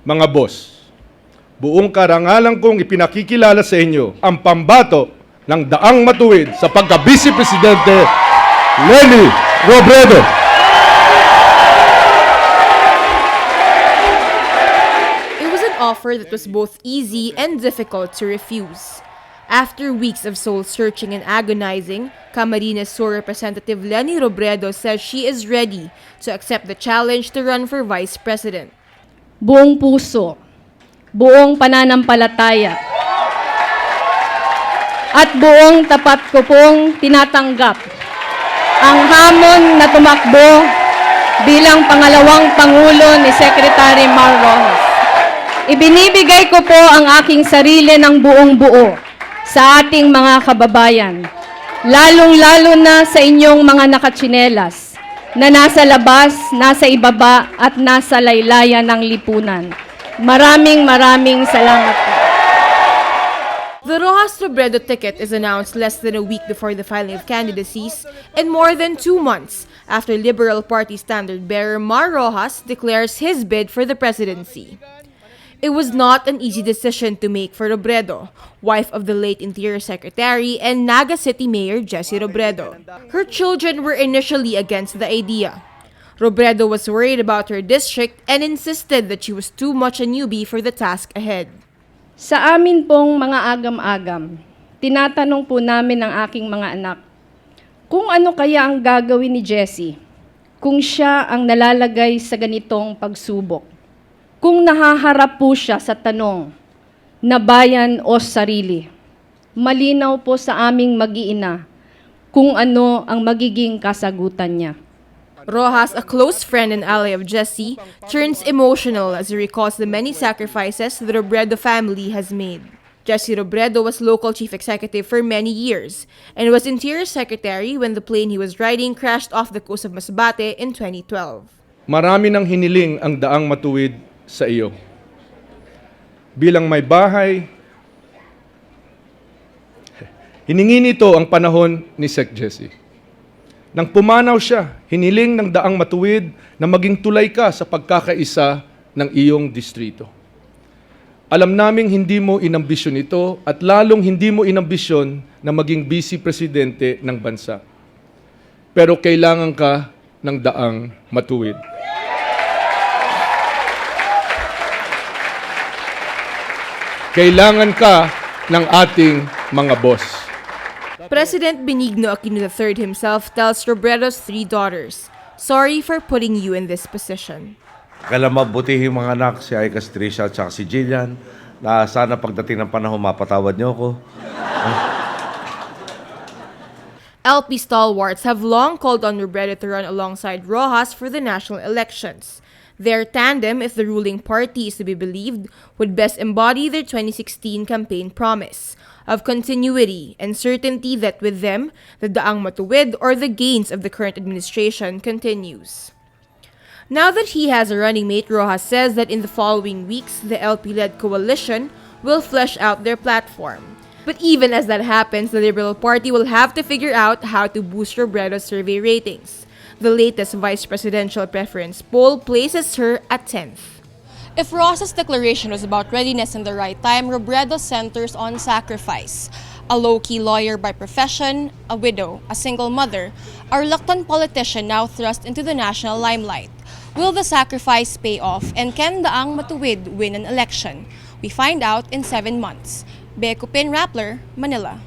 mga boss, buong karangalan kong ipinakikilala sa inyo ang pambato ng daang matuwid sa pagka-Vice Presidente Leni Robredo. It was an offer that was both easy and difficult to refuse. After weeks of soul-searching and agonizing, Camarines Sur Representative Leni Robredo says she is ready to accept the challenge to run for Vice President. Buong puso, buong pananampalataya, at buong tapat ko pong tinatanggap ang hamon na tumakbo bilang pangalawang Pangulo ni Secretary Mar Rojas. Ibinibigay ko po ang aking sarili ng buong buo sa ating mga kababayan, lalong-lalo na sa inyong mga nakatsinelas na nasa labas, nasa ibaba at nasa laylayan ng lipunan. Maraming salamat po. The Rojas-Robredo ticket is announced less than a week before the filing of candidacies and more than 2 months after Liberal Party standard-bearer Mar Rojas declares his bid for the presidency. It was not an easy decision to make for Robredo, wife of the late Interior Secretary and Naga City Mayor Jessie Robredo. Her children were initially against the idea. Robredo was worried about her district and insisted that she was too much a newbie for the task ahead. Sa amin pong mga agam-agam, tinatanong po namin ng aking mga anak, kung ano kaya ang gagawin ni Jessie kung siya ang nalalagay sa ganitong pagsubok. Kung nahaharap po siya sa tanong na bayan o sarili, malinaw po sa aming mag-iina kung ano ang magiging kasagutan niya. Rojas, a close friend and ally of Jessie, turns emotional as he recalls the many sacrifices the Robredo family has made. Jessie Robredo was local chief executive for many years and was Interior Secretary when the plane he was riding crashed off the coast of Masbate in 2012. Marami nang hiniling ang daang matuwid sa iyo. Bilang may bahay, hiningi nito ang panahon ni Sec. Jessie. Nang pumanaw siya, hiniling ng daang matuwid na maging tulay ka sa pagkakaisa ng iyong distrito. Alam naming hindi mo inambisyon ito at lalong hindi mo inambisyon na maging Vice Presidente ng bansa. Pero kailangan ka ng daang matuwid. Kailangan ka ng ating mga boss. President Benigno Aquino III himself tells Robredo's 3 daughters, "Sorry for putting you in this position." Kailan mabutihin mga anak, si Icas Trisha at si Jillian, na sana pagdating ng panahon mapatawad niyo ako. LP stalwarts have long called on Robredo to run alongside Rojas for the national elections. Their tandem, if the ruling party is to be believed, would best embody their 2016 campaign promise of continuity and certainty that with them, the daang matuwid or the gains of the current administration continues. Now that he has a running mate, Rojas says that in the following weeks, the LP-led coalition will flesh out their platform. But even as that happens, the Liberal Party will have to figure out how to boost Robredo's survey ratings. The latest vice presidential preference poll places her at 10th. If Ross's declaration was about readiness and the right time, Robredo centers on sacrifice. A low-key lawyer by profession, a widow, a single mother, a reluctant politician now thrust into the national limelight. Will the sacrifice pay off, and can Daang Matuwid win an election? We find out in 7 months. Beko Pin Rappler, Manila.